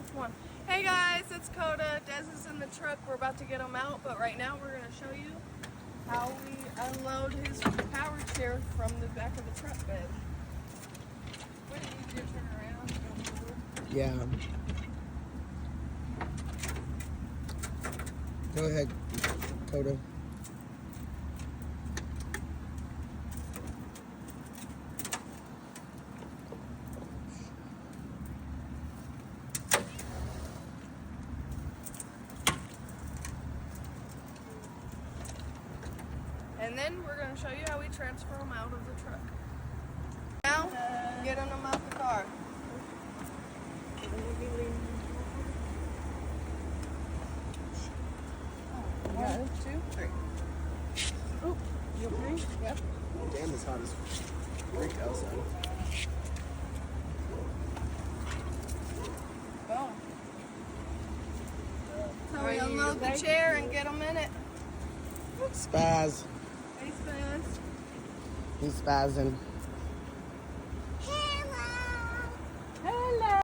with one. Hey guys, it's Coda. Des is in the truck. We're about to get him out, but right now we're going to show you how we unload his power chair from the back of the truck bed. What did you do? Turn around? Yeah. Go ahead, Coda. And then we're going to show you how we transfer them out of the truck. Now, getting them out the car. One, two, three. Oh, you okay? Yep. Damn, it's hot as freak outside. Go. So we unload the chair and get them in it. Spaz. Hey, Spaz. He's spazzing.